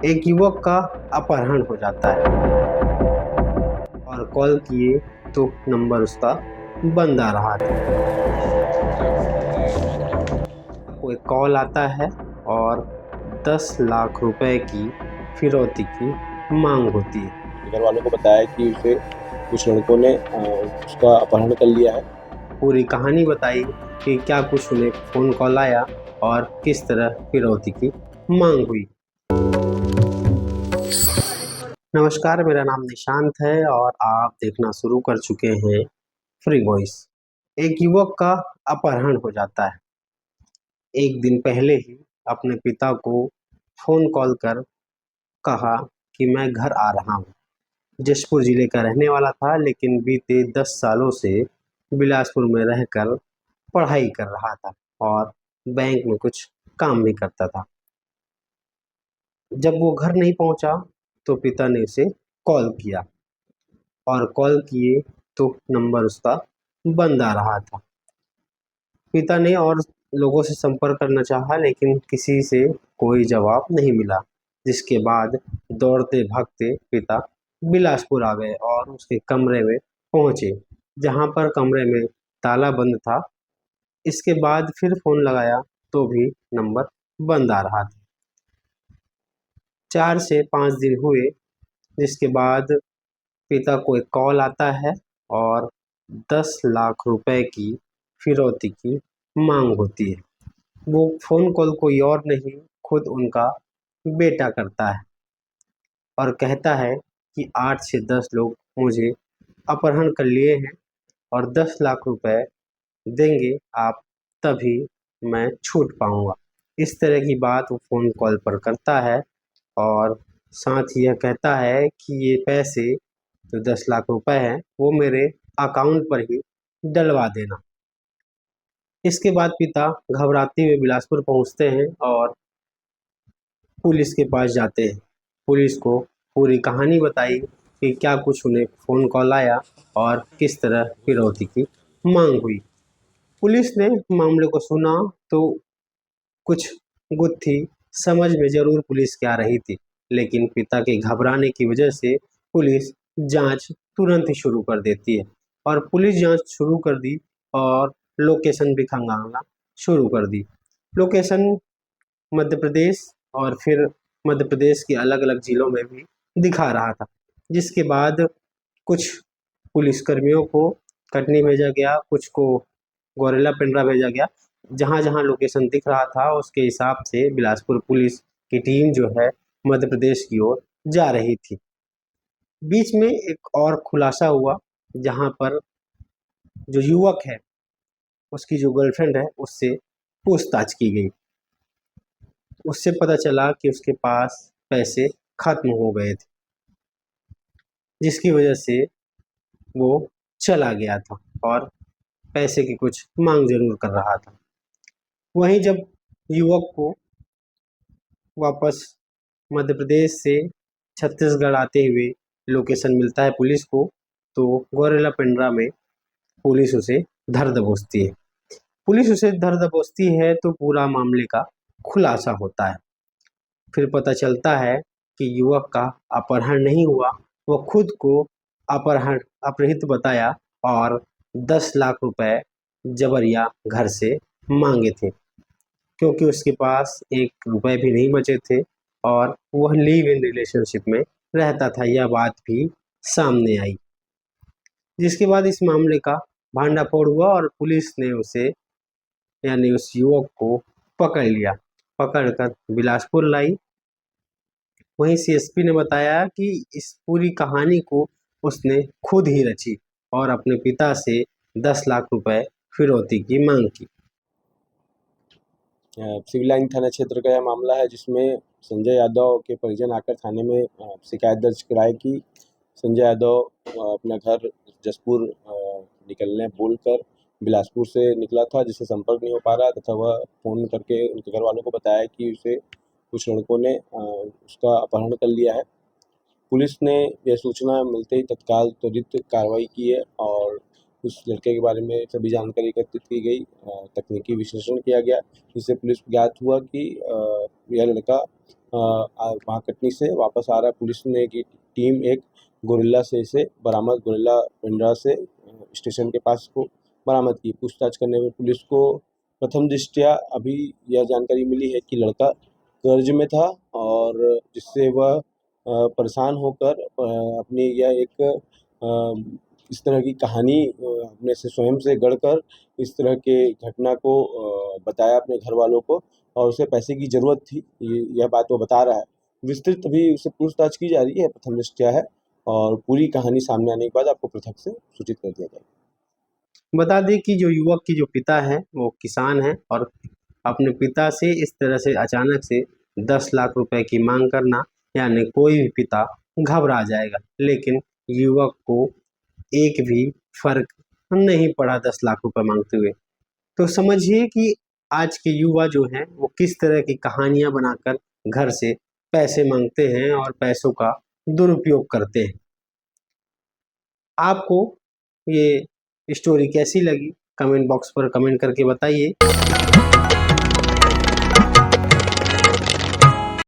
एक युवक का अपहरण हो जाता है और कॉल किए तो नंबर उसका बंद आ रहा था। कोई कॉल आता है और 10 लाख रुपए की फिरौती की मांग होती है। घर वालों को बताया कि उसे कुछ लड़कों ने उसका अपहरण कर लिया है। पूरी कहानी बताई कि क्या कुछ उन्हें फोन कॉल आया और किस तरह फिरौती की मांग हुई। नमस्कार, मेरा नाम निशांत है और आप देखना शुरू कर चुके हैं फ्री वॉइस। एक युवक का अपहरण हो जाता है। एक दिन पहले ही अपने पिता को फोन कॉल कर कहा कि मैं घर आ रहा हूँ। जशपुर जिले का रहने वाला था, लेकिन बीते 10 सालों से बिलासपुर में रहकर पढ़ाई कर रहा था और बैंक में कुछ काम भी करता था। जब वो घर नहीं पहुंचा तो पिता ने उसे कॉल किया और कॉल किए तो नंबर उसका बंद आ रहा था। पिता ने और लोगों से संपर्क करना चाहा, लेकिन किसी से कोई जवाब नहीं मिला। जिसके बाद दौड़ते भागते पिता बिलासपुर आ गए और उसके कमरे में पहुंचे, जहां पर कमरे में ताला बंद था। इसके बाद फिर फोन लगाया तो भी नंबर बंद आ रहा था। 4 से 5 दिन हुए, जिसके बाद पिता को एक कॉल आता है और 10 लाख रुपए की फिरौती की मांग होती है। वो फोन कॉल कोई और नहीं, खुद उनका बेटा करता है और कहता है कि 8 से 10 लोग मुझे अपहरण कर लिए हैं और 10 लाख रुपए देंगे आप, तभी मैं छूट पाऊंगा। इस तरह की बात वो फोन कॉल पर करता है और साथ ही यह कहता है कि ये पैसे जो 10 लाख रुपए हैं वो मेरे अकाउंट पर ही डलवा देना। इसके बाद पिता घबराते हुए बिलासपुर पहुंचते हैं और पुलिस के पास जाते हैं। पुलिस को पूरी कहानी बताई कि क्या कुछ उन्हें फ़ोन कॉल आया और किस तरह फिरौती की मांग हुई। पुलिस ने मामले को सुना तो कुछ गुत्थी समझ में ज़रूर पुलिस के आ रही थी, लेकिन पिता के घबराने की वजह से पुलिस जांच तुरंत ही शुरू कर देती है और पुलिस जांच शुरू कर दी और लोकेशन भी खंगालना शुरू कर दी। लोकेशन मध्य प्रदेश और फिर मध्य प्रदेश के अलग-अलग ज़िलों में भी दिखा रहा था। जिसके बाद कुछ पुलिसकर्मियों को कटनी भेजा गया, कुछ को गौरेला पेंड्रा भेजा गया। जहाँ-जहाँ लोकेशन दिख रहा था उसके हिसाब से बिलासपुर पुलिस की टीम जो है मध्य प्रदेश की ओर जा रही थी। बीच में एक और खुलासा हुआ, जहाँ पर जो युवक है उसकी जो गर्लफ्रेंड है उससे पूछताछ की गई। उससे पता चला कि उसके पास पैसे खत्म हो गए थे, जिसकी वजह से वो चला गया था और पैसे की कुछ मांग जरूर कर रहा था। वहीं जब युवक को वापस मध्य प्रदेश से छत्तीसगढ़ आते हुए लोकेशन मिलता है पुलिस को, तो गौरेला पेंड्रा में पुलिस उसे धर दबोचती है। पुलिस उसे धर दबोचती है तो पूरा मामले का खुलासा होता है। फिर पता चलता है कि युवक का अपहरण नहीं हुआ, वो खुद को अपहृत बताया और 10 लाख रुपए जबरिया घर से मांगे थे, क्योंकि उसके पास 1 रुपए भी नहीं बचे थे और वह लिव इन रिलेशनशिप में रहता था। यह बात भी सामने आई, जिसके बाद इस मामले का भांडाफोड़ हुआ और पुलिस ने उसे, यानी उस युवक को पकड़ लिया। पकड़कर बिलासपुर लाई। वहीं सीएसपी ने बताया कि इस पूरी कहानी को उसने खुद ही रची और अपने पिता से 10 लाख रुपए फिरौती की मांग की। सिविल लाइन थाना क्षेत्र का यह मामला है, जिसमें संजय यादव के परिजन आकर थाने में शिकायत दर्ज कराई कि संजय यादव अपना घर जसपुर निकलने बोलकर बिलासपुर से निकला था, जिससे संपर्क नहीं हो पा रहा तथा वह फ़ोन करके उनके घर वालों को बताया कि उसे कुछ लड़कों ने उसका अपहरण कर लिया है। पुलिस ने यह सूचना मिलते ही तत्काल त्वरित कार्रवाई की है और उस लड़के के बारे में सभी जानकारी एकत्रित की गई, तकनीकी विश्लेषण किया गया, जिससे पुलिस को ज्ञात हुआ कि यह लड़का वहाँ कटनी से वापस आ रहा है। पुलिस ने की टीम एक गोरिल्ला से इसे बरामद गोरिल्ला पिंजरा से स्टेशन के पास को बरामद की। पूछताछ करने में पुलिस को प्रथम दृष्टया अभी यह जानकारी मिली है कि लड़का कर्ज में था और जिससे वह परेशान होकर अपनी यह एक इस तरह की कहानी अपने से स्वयं से गढ़कर इस तरह के घटना को बताया अपने घर वालों को, और उसे पैसे की ज़रूरत थी, यह बात वो बता रहा है। विस्तृत अभी उससे पूछताछ की जा रही है, प्रथम दृष्टया है, और पूरी कहानी सामने आने के बाद आपको पृथक से सूचित कर दिया जाएगा। बता दें कि जो युवक की जो पिता है वो किसान है और अपने पिता से इस तरह से अचानक से 10 लाख रुपए की मांग करना, यानी कोई भी पिता घबरा जाएगा, लेकिन युवक को एक भी फर्क नहीं पड़ा 10 लाख रुपए मांगते हुए। तो समझिए कि आज के युवा जो हैं वो किस तरह की कहानियां बनाकर घर से पैसे मांगते हैं और पैसों का दुरुपयोग करते हैं। आपको ये स्टोरी कैसी लगी कमेंट बॉक्स पर कमेंट करके बताइए।